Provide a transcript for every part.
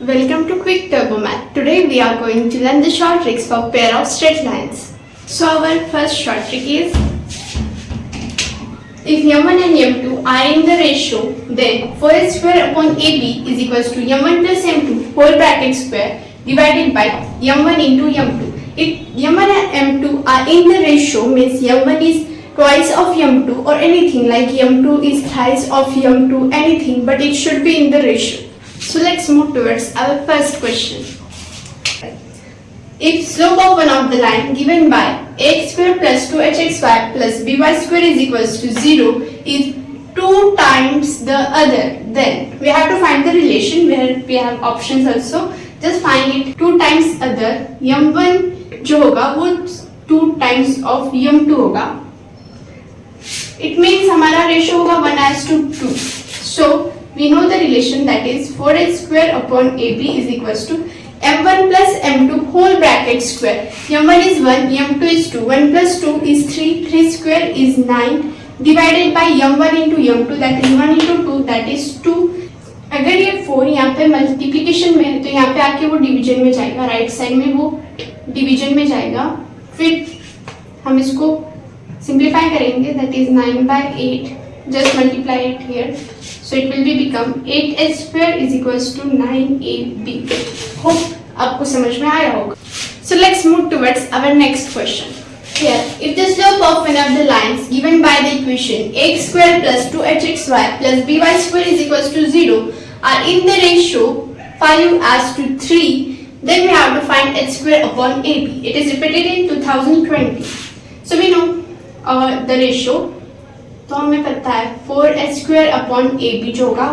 Welcome to Quick Turbo Math. Today we are going to learn the short tricks for pair of straight lines. So our first short trick is, if m1 and m2 are in the ratio, then 4 square upon ab is equals to m1 plus m2 whole bracket square divided by m1 into m2. If m1 and m2 are in the ratio, means m1 is twice of m2 or anything, like m2 is thrice of m2, anything, but it should be in the ratio. So let's move towards our first question. If slope of one of the line given by x square plus 2hxy plus by square is equals to 0 is 2 times the other, then we have to find the relation where we have options also. Just find it 2 times other, m1 जो होगा वो 2 times of m2 होगा. It means हमारा ratio होगा 1:2. So we know the relation, that is 4h square upon ab is equals to m1 plus m2 whole bracket square. m1 is 1, m2 is 2, 1 plus 2 is 3, 3 square is 9 divided by m1 into m2, that is 1 into 2, that is 2. अगर ये 4 यहाँ पे multiplication में है तो यहाँ पे आके वो डिवीजन में जाएगा, राइट साइड में वो डिवीजन में जाएगा. फिर हम इसको सिंप्लीफाई करेंगे, that is 9/8. Just multiply it here. So it will be become 8h square is equals to 9ab. Hope आपको समझ में आया होगा. So let's move towards our next question. Here, if the slope of one of the lines given by the equation x square plus 2hxy plus by square is equals to 0 are in the ratio 5:3, then we have to find h square upon ab. It is repeated in 2020. So we know the ratio. तो हमें पता है 4h square upon ab जो होगा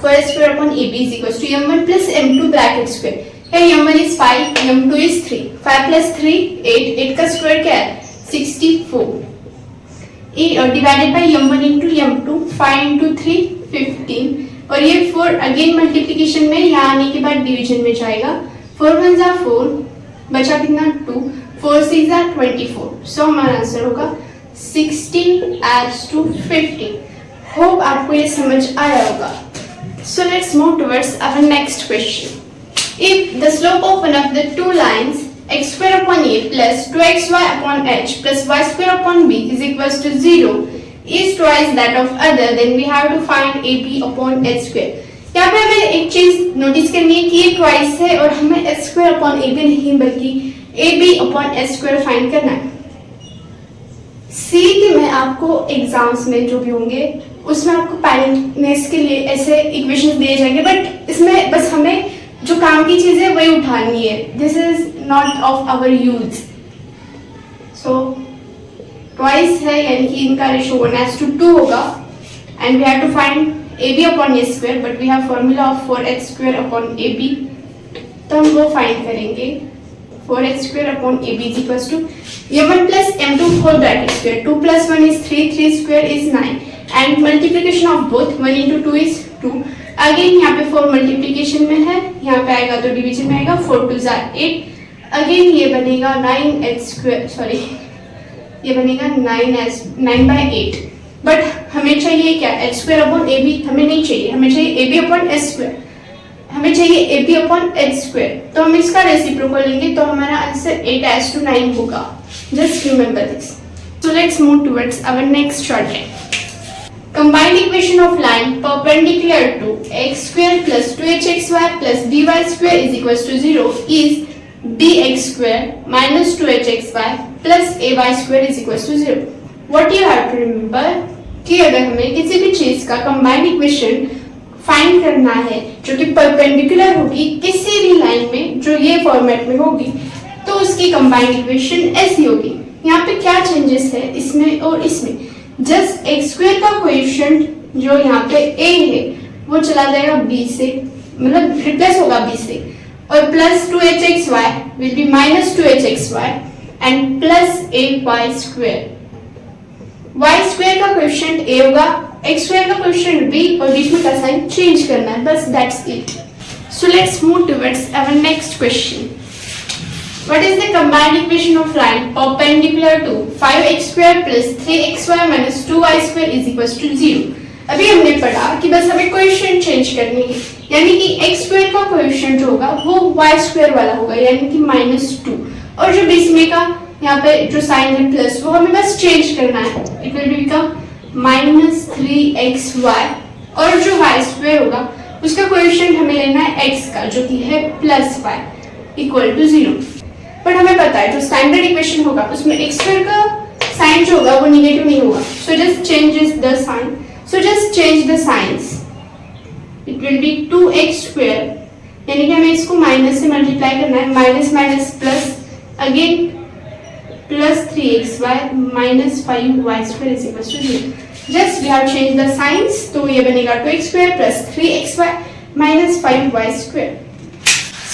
4h square upon ab is equals to m1 plus m2 bracket square. Here m1 is 5, m2 is 3. 5 plus 3 8. 8 का square क्या है 64. Divided by m1 into m2, 5 into 3 15. और ये 4 अगेन मल्टीप्लिकेशन में यहाँ आने के बाद डिवीजन में जाएगा. 4 1 जा 4, बचा कितना 2, 4 6 जा 24. सो हमारा आंसर होगा 16 adds to 15. Hope आपको ये समझ आया होगा. So let's move towards our next question. If the slope of one of the two lines x square upon a plus 2xy upon h plus y square upon b is equals to 0 is twice that of other, then we have to find ab upon h square. यहाँ पे हमें एक चीज notice करनी है कि ये twice है और हमें h square upon ab नहीं बल्कि ab upon h square find करना है. सीधी में आपको एग्जाम्स में जो भी होंगे उसमें आपको पैरेंटनेस के लिए ऐसे इक्वेशंस दिए जाएंगे, बट इसमें बस हमें जो काम की चीज है वही उठानी है. This is not of our use. So twice है यानी कि इनका रेशियो 1:2 होगा and we have to find ab upon a square, but we have formula of 4h square upon ab. तो हम वो फाइंड करेंगे. 4h square upon ab is equals to m1 plus m2 whole bracket square. 2 plus 1 is 3, 3 square is 9 and multiplication of both 1 into 2 is 2. Again यहाँ पे 4 multiplication में है, यहाँ पे आएगा तो डिवीजन में आएगा. 4 2 जा 8. Again ये बनेगा 9h square, सॉरी ये बनेगा 9/8. बट हमें चाहिए क्या h square upon ab हमें नहीं चाहिए, हमें चाहिए ab upon h square. हमें चाहिए ab upon h square. तो हम इसका रेसिप्रोकल लेंगे तो हमारा आंसर 8:9 होगा. Just remember this. So let's move towards our next short trick. Combined equation of line perpendicular to x square plus 2hxy plus by square is equals to 0 is bx square minus 2hxy plus ay square is equals to 0. What you have to remember कि अगर हमें किसी भी चीज का combined equation find करना है जो कि परपेंडिकुलर होगी किसी भी लाइन में जो ये फॉर्मेट में होगी, तो उसकी कंबाइंड इक्वेशन ऐसी होगी. यहाँ पे क्या चेंजेस है इसमें और इसमें, जस्ट एक्स स्क्वायर का कोएफिशिएंट जो यहाँ पे a है वो चला जाएगा b से, मतलब रिप्लेस होगा b से, और plus 2hxy will be minus 2hxy and plus ay square. y square का कोएफिशिएंट a होगा, x स्क्वायर का कोएफिशिएंट b और बीच में का साइन चेंज करना है, बस that's it. So let's move towards our next question. What is the combined equation of line perpendicular to 5x square plus 3xy minus 2y square is equals to 0. अभी हमने पढ़ा कि बस हमें कोएफिशिएंट चेंज करनी है. यानी कि x स्क्वायर का कोएफिशिएंट जो होगा वो y स्क्वायर वाला होगा, यानी कि -2, और जो बीच में का यहाँ पे जो साइन है प्लस, वो हमें बस चेंज करना है, इट विल बिकम -3xy, और जो y स्क्वायर होगा उसका कोएफिशिएंट हमें लेना है x का, जो कि है +y इक्वल टू 0। बट हमें पता है जो स्टैंडर्ड इक्वेशन होगा उसमें x स्क्वायर का साइन जो होगा वो नेगेटिव नहीं होगा, so just changes the sign, so just change the science, it will be 2x square, यानी कि हमें इसको माइनस से मल्टीप्लाई करना है, minus minus plus again plus 3xy minus 5y square is equal to 0। Just we have change the science, तो ये बनेगा 2x square plus 3xy minus 5y square.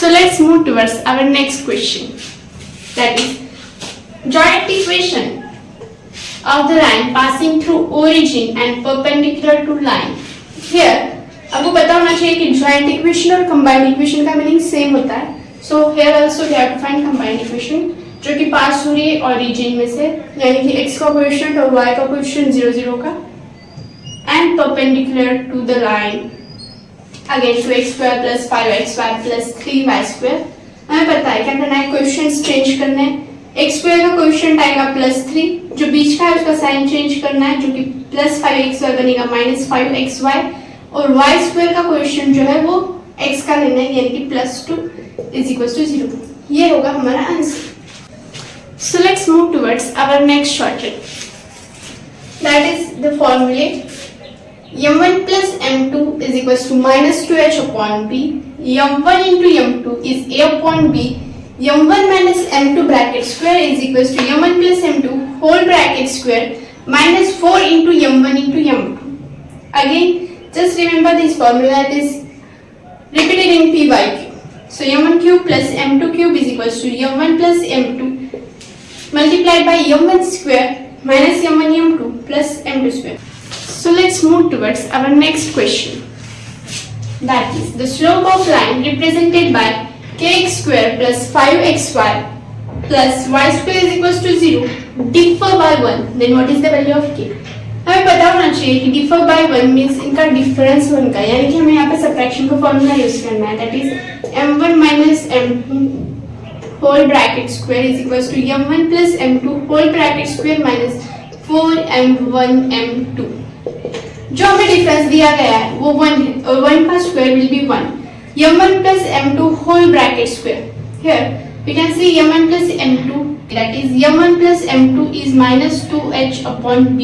So let's move towards our next question, that is joint equation of the line passing through origin and perpendicular to line। Here आपको पता होना चाहिए कि joint equation और combined equation का meaning same होता है, so here also we have to find combined equation जो कि पास हो रही है origin में से, यानी कि x का कोएफिशिएंट और y का कोएफिशिएंट 0 0 का, and perpendicular to the line again 2x square plus 5xy plus 3y square। हमें पता है क्या करना है, कोएफिशिएंट्स चेंज करने हैं, x स्क्वायर का कोएफिशिएंट आएगा +3, जो बीच का है उसका साइन चेंज करना है, जो कि +5xy बनेगा -5xy, और y स्क्वायर का कोएफिशिएंट जो है वो x का लेना है, यानी कि +2 इज इक्वल टू 0। ये होगा हमारा answer. So let's move towards our next shortcut, that is the formulae m1 plus m2 is equals to -2h upon b, m1 into m2 is a upon b, m1 minus m2 bracket square is equals to m1 plus m2 whole bracket square minus 4 into m1 into m2। Again, just remember this formula, that is repeated in p by q, so m1 cube plus m2 cube is equals to m1 plus m2 multiplied by m1 square minus m1 m2 plus m2 square। So let's move towards our next question, that is the slope of line represented by kx square plus 5xy plus y square is equals to 0 differ by 1, then what is the value of k। हमें पता होना चाहिए कि differ by 1 means इनका difference 1 का, यानी कि हमें यहाँ पे सब्ट्रैक्शन का फॉर्मूला यूज करना है, that is m1 minus m2 whole bracket square is equals to m1 plus m2 whole bracket square minus 4m1 m2। जो हमें डिफरेंस दिया गया है वो 1 है, और 1 का square will be 1, m1 plus m2 whole bracket square, here we can see m1 plus m2, that is m1 plus m2 is -2h upon b।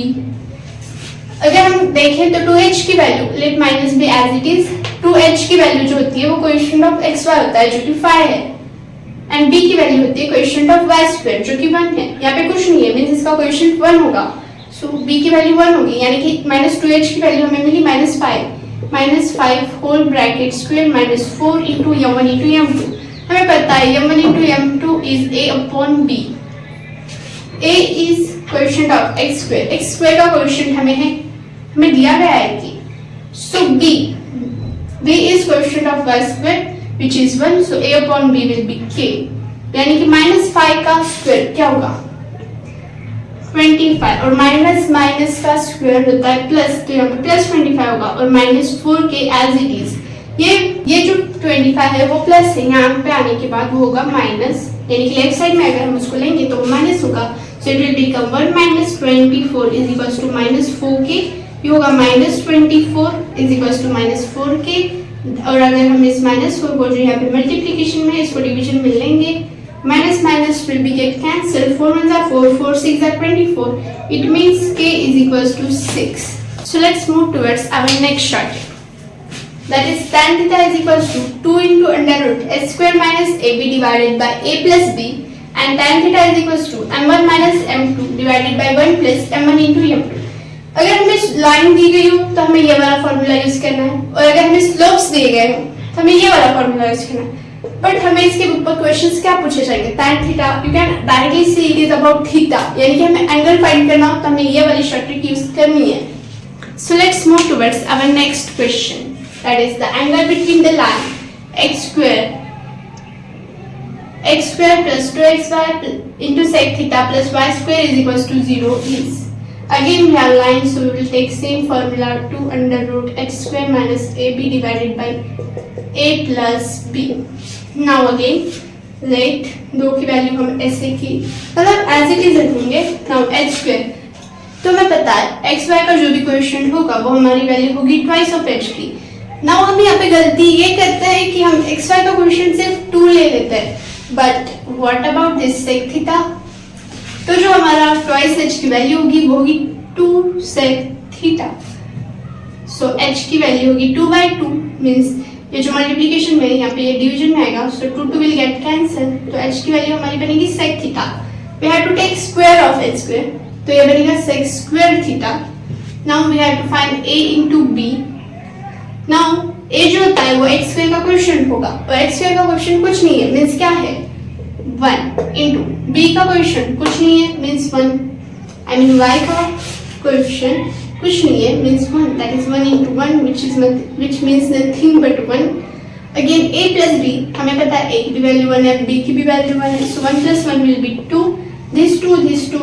अगर हम देखें तो 2h की value, let minus b as it is, 2h की value जो होती है वो कोएफिशिएंट ऑफ xy होता है, जो कि 5 है, एंड b की वैल्यू होती है कोएफिशिएंट ऑफ y स्क्वायर, जो कि 1 है। यहाँ पे कुछ नहीं है, मींस इसका कोएफिशिएंट 1 होगा, सो b की वैल्यू 1 होगी, यानी कि -2h की वैल्यू हमें मिली -5 whole bracket square -4 into m1 into m2। हमें पता है m1 into m2 is a upon b, a is coefficient of x square का कोएफिशिएंट हमें दिया गया है कि, सो b is coefficient of y square which is 1, so a upon b will be k, यानी कि -5 का स्क्वायर क्या होगा 25, और माइनस माइनस का स्क्वायर होता है प्लस, तो यहाँ पे +25 होगा, और -4k एज इट इज, ये जो 25 है वो प्लस है, यहाँ पे आने के बाद वो होगा माइनस, यानी कि लेफ्ट साइड में अगर हम उसको लेंगे तो वो माइनस होगा, so it will become 1 minus 24 is equals to -4k, ये होगा -24 is equals to -4k, और अगर हम इस -4 को जो यहाँ पे मल्टीप्लीकेशन में इसको डिवीजन में लेंगे, minus minus will be get cancelled, 4 1s are 4, 4 6 are 24, it means k is equals to 6। So let's move towards our next shortcut, that is tan theta is equals to 2 into under root h square minus ab divided by a plus b, and tan theta is equals to m1 minus m2 divided by 1 plus m1 into m2। अगर हमें line दी गई हो तो हमें ये वाला formula use करना है, और अगर हमें स्लोप्स दिए गए हो तो हमें ये वाला फॉर्मूला यूज करना है। बट हमें इसके ऊपर क्वेश्चंस क्या पूछे जाएंगे, tan theta, you can directly see it is about theta, यानी कि हमें एंगल फाइंड करना हो तो हमें ये वाली शॉर्टकट यूज करनी है। So let's move towards our next question, that is the angle between the line x square plus 2xy into sec theta plus y square is equals to 0 is, Again we have line, so we will take same formula 2 under root h square minus ab divided by a plus b. Now again let दो की value हम ऐसे की मतलब as it is रखेंगे. Now h square तो हमें पता है एक्स वाई का जो भी कोएफिशिएंट होगा वो हमारी वैल्यू होगी ट्वाइस ऑफ h की. नाउ हम यहाँ पे गलती ये करते हैं कि हम एक्स वाई का कोएफिशिएंट सिर्फ 2 ले लेते हैं. But what about this sec theta? तो जो हमारा ट्वाइस h की वैल्यू होगी वो होगी 2 सेक थीटा. सो h की वैल्यू होगी 2/2 मींस ये जो मल्टीप्लिकेशन में यहाँ पे ये डिवीजन में आएगा. So 2 will get cancel. तो h की वैल्यू हमारी बनेगी sec theta. We have to take square of h square तो ये बनेगा sec square theta. Now we have to find a into b. Now a जो होता है वो x स्क्वायर का कोएफिशिएंट होगा और x स्क्वायर का कोएफिशिएंट कुछ नहीं है मींस क्या है 1 इनटू b का कोएफिशिएंट कुछ नहीं है मींस 1. आई मीन y का कोएफिशिएंट कुछ नहीं है means 1. That is 1 into 1 which means nothing but 1. Again a plus b हमें पता है a की भी वैल्यू 1 है b की भी वैल्यू 1 है. सो 1 plus 1 will be 2. These two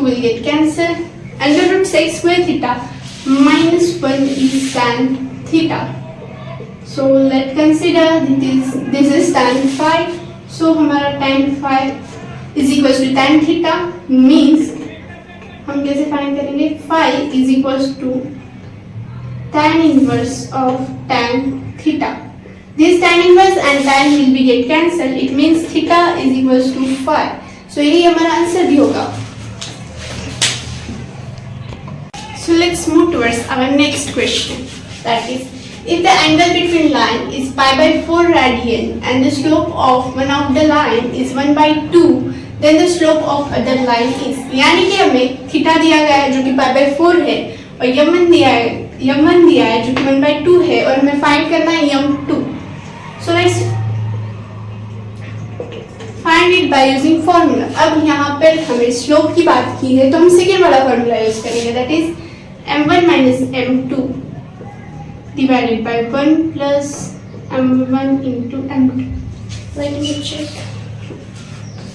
will get cancelled. Under root sec square theta minus 1 is tan theta. So let's consider this is tan phi. So हमारा tan phi is equals to tan theta means हम कैसे find करेंगे? phi is equals to tan inverse of tan theta. This tan inverse and tan will be get cancelled. It means theta is equals to phi. So यही हमारा answer भी होगा. So let's move towards our next question. That is, if the angle between line is pi/4 radian and the slope of one of the line is 1/2, then the slope of other line is. यानी कि हमें theta दिया गया है जो कि pi/4 है और यम1 दिया है जो कि 1/2 है और हमें फाइंड करना है यम2. So let's find it by using formula. अब यहाँ पर हमें स्लोप की बात की है तो हम सेकेंड वाला फॉर्मूला यूज करेंगे. That is m1 minus m2 divided by 1 plus m1 into m2. Let me check.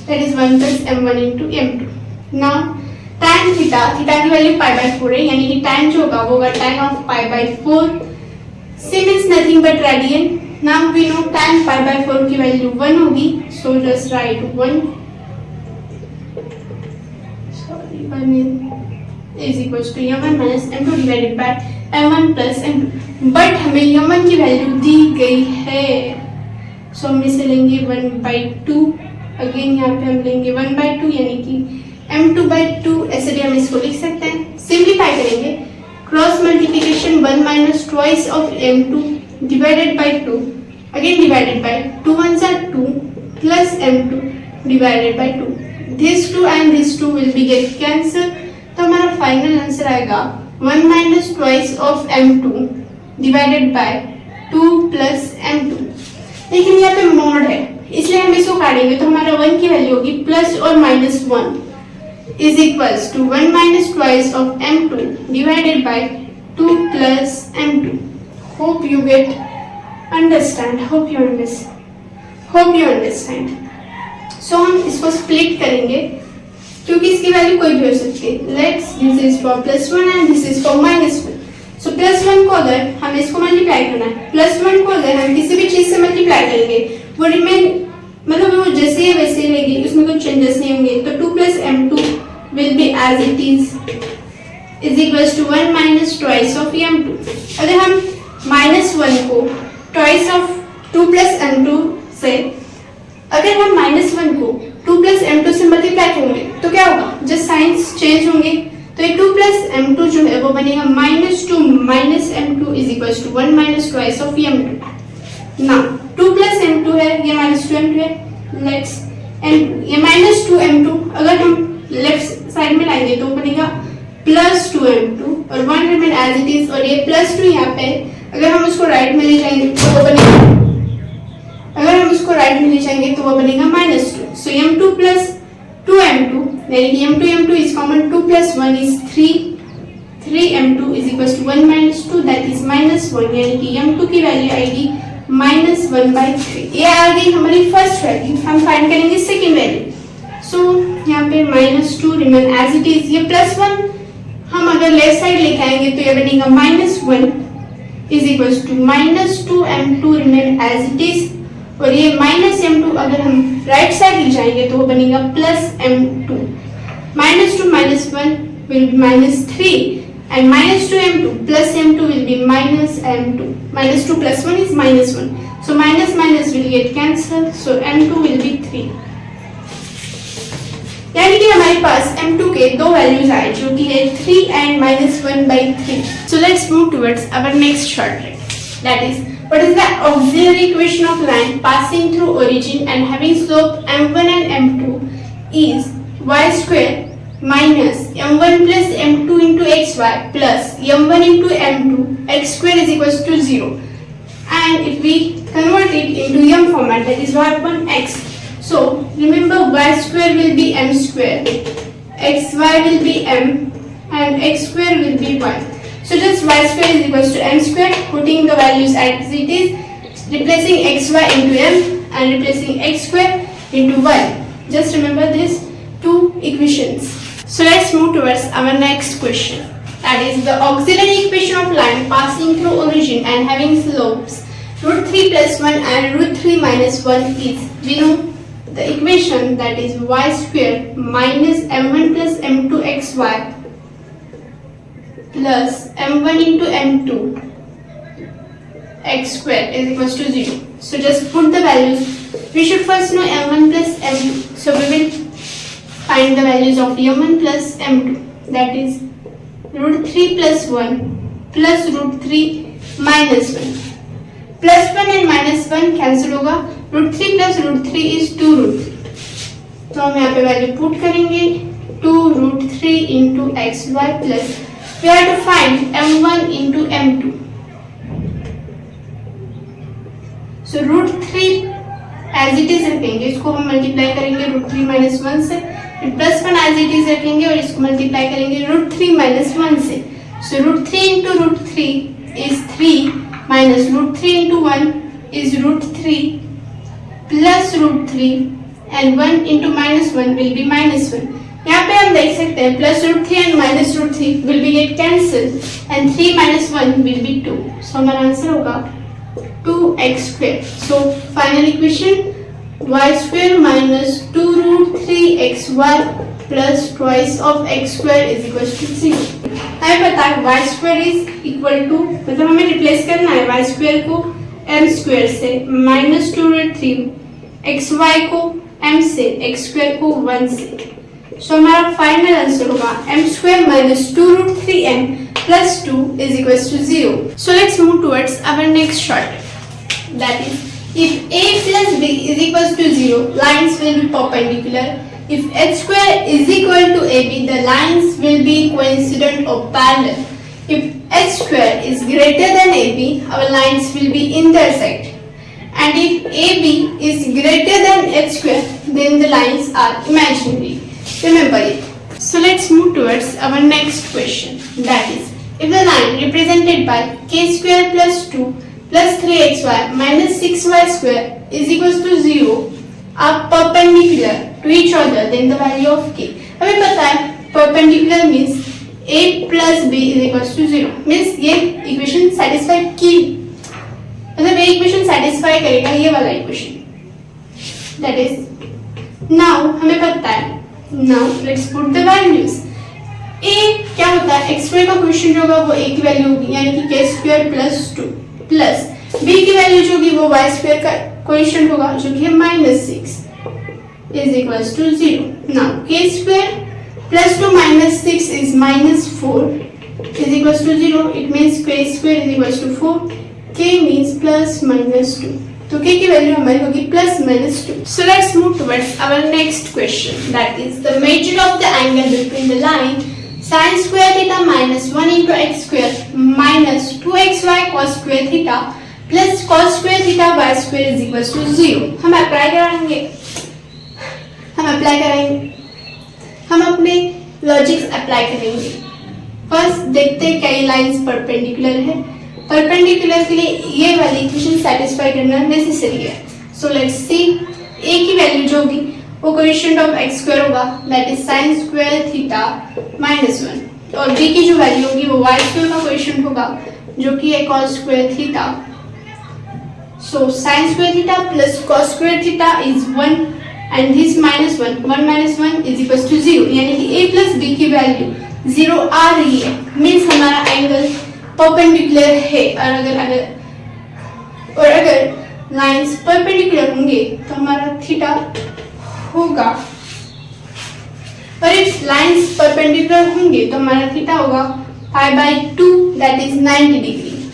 That is 1 plus m1 into m2. Now tan theta की वैल्यू pi/4 है यानी कि tan जो होगा वो होगा tan of pi/4. C means nothing but radian. Now we know tan pi/4 की value 1 होगी. So just write 1. Sorry, 1 is equals to m1 minus m2 divided by m1 plus m2. But हमें m1 की value दी गई है. सो हम इसे लेंगे 1/2. Again यहाँ पे हम लेंगे 1/2 यानी कि m2/2. ऐसे भी हम इसको लिख सकते हैं. सिंप्लीफाई करेंगे. Cross multiplication 1 minus twice of m2 divided by 2. Again divided by 2 ones are 2 plus m2 divided by 2. These two and these two will be get cancelled. तो हमारा फाइनल आंसर आएगा 1 minus twice of m2 divided by 2 plus m2. लेकिन यहाँ पे mode है इसलिए हम इसको काटेंगे तो हमारा 1 की वैल्यू होगी प्लस और minus 1 is equals to 1 minus twice of m2 divided by 2 plus m2. Hope you get understand. Hope you understand. So हम इसको स्प्लिट करेंगे क्योंकि इसकी वैल्यू कोई भी हो सकती है. Let's this is for +1 and this is for -1. सो +1 को अगर हम इसको मल्टीप्लाई करना है +1 को अगर हम किसी भी चीज से मल्टीप्लाई करेंगे वो रिमेन मतलब वो जैसे है वैसे रहेगी उसमें कोई चेंजेस नहीं होंगे. तो 2 plus m2 will be as it is equals to 1 minus twice of m2. अगर हम -1 को twice of 2 plus m2 से अगर हम -1 को 2 plus m2 से मल्टीप्लाई करेंगे तो क्या होगा? जस्ट साइंस चेंज होंगे. तो ये 2 plus m2 जो है वो बनेगा -2 minus m2 is equals to 1 minus twice of m2. Now 2 plus m2 है ये -2 m2 है. लेट्स ये -2 m2 अगर हम लेफ्ट साइड में लाएंगे तो बनेगा +2 m2 और 1 रिमेन एज इट इज. और ये +2 यहाँ पे अगर हम उसको राइट में ले जाएंगे तो वो बनेगा तो वो बनेगा -2. सो m2 plus 2m2 यानी कि m2 is common. 2 plus 1 is 3. 3m2 is equals to 1 minus 2 that is -1 यानी कि m2 की वैल्यू आएगी -1/3. ये आ गई हमारी फर्स्ट वैल्यू. हम फाइंड करेंगे सेकंड वैल्यू. सो यहाँ पे -2 रिमेन एज इट इज. ये +1 हम अगर लेफ्ट साइड लेके आएंगे तो ये बनेगा -1 is equal to -2m2 remain as it is, और ये -m2 अगर हम राइट साइड ले जाएंगे तो वो बनेगा +m2. -2 -1 will be -3 and -2m2 plus m2 will be -m2. -2 plus 1 is -1. So minus will get cancelled. So m2 will be 3. यानी कि हमारे पास m2 के दो वैल्यूज आए जो कि है 3 and -1/3. So let's move towards our next short trick. That is, what is the auxiliary equation of line passing through origin and having slope m1 and m2 is y square minus m1 plus m2 into xy plus m1 into m2 x square is equals to 0. And if we convert it into m format, that is y upon x. So remember, y square will be m square, xy will be m, and x square will be y. So just y square is equals to m square, putting the values as it is, replacing xy into m and replacing x square into y. Just remember these two equations. So let's move towards our next question. That is, the auxiliary equation of line passing through origin and having slopes √3 plus 1 and √3 minus 1 is, we know the equation, that is y square minus m1 plus m2 xy plus m1 into m2 x square is equals to 0. So just put the values. We should first know m1 plus m2. So we will find the values of m1 plus m2, that is √3 plus 1 plus √3 minus 1. Plus 1 and minus 1 cancel होगा. √3 plus √3 is 2√3. तो हम यहाँ पे value put करेंगे 2√3 into xy plus we have to find m1 into m2. So √3 as it is रखेंगे, इसको हम multiply करेंगे √3 minus 1 से, प्लस 1 as it is रखेंगे और इसको मल्टीप्लाई करेंगे √3 minus 1 से. So √3 into √3 is 3 minus √3 into 1 is √3 plus √3 and 1 into -1 will be -1. यहाँ पे हम देख सकते हैं plus √3 and minus √3 will be get cancelled and 3 minus 1 will be 2. So हमारा आंसर होगा 2x square. So final equation, y square minus 2√3xy plus twice of x square is equals to 0. हमें पता है y square is equal to, मतलब हमें replace करना है y square को m square से, minus 2√3 xy को m से, x square को 1 से. So हमारा फाइनल आंसर होगा m square minus 2√3m plus 2 is equals to 0. So let's move towards our next short. That is, if a plus b is equals to 0, lines will be perpendicular. If h square is equal to ab, the lines will be coincident or parallel. If h square is greater than ab, our lines will be intersect. And if ab is greater than h square, then the lines are imaginary. Remember it. So let's move towards our next question. That is, if the line represented by k square plus 2 plus 3xy minus 6y square is equals to 0 are perpendicular to each other, then the value of k. हमें पता है perpendicular means a plus b is equals to 0. Means ये equation satisfy की, मतलब ये equation satisfy करेगा ये वाला equation. That is, now हमें पता है. Now let's put the values. a क्या होता है, x square का क्वेश्चन जो होगा वो a की वैल्यू होगी, यानी कि k square plus 2 plus b की वैल्यू जो होगी वो y square का क्वेश्चन होगा जो कि है -6 is equals to 0. Now k square plus 2 minus 6 is -4 is equals to 0. It means k square is equals to 4. K means plus minus 2. तो k की वैल्यू हमारी होगी plus minus 2. So let's move towards our next question. That is, the measure of the angle between the line sin square theta minus 1 into x square minus 2xy cos square theta plus cos square theta y square is equals to 0. हम apply कराएंगे, हम अपने logics apply करेंगे. First देखते हैं क्या ये lines perpendicular है. परपेंडिकुलर के लिए ये वाली इक्वेशन सेटिस्फाई करना नेसेसरी है. सो लेट्स सी, a की वैल्यू जो होगी वो कोएफिशिएंट ऑफ x स्क्वायर होगा, that is sin square theta -1. और b की जो वैल्यू होगी वो y स्क्वायर का क्वेश्चन होगा जो कि है cos square theta. So sin square theta plus cos square theta is 1 and this minus 1 minus 1 is equal to 0, यानी कि a प्लस b की वैल्यू 0 आ रही है, मीन्स हमारा एंगल परपेंडिकुलर है। और अगर लाइंस परपेंडिकुलर होंगे तो हमारा थीटा होगा, और इफ लाइंस परपेंडिकुलर होंगे तो हमारा थीटा होगा pi by 2 that is 90 degree.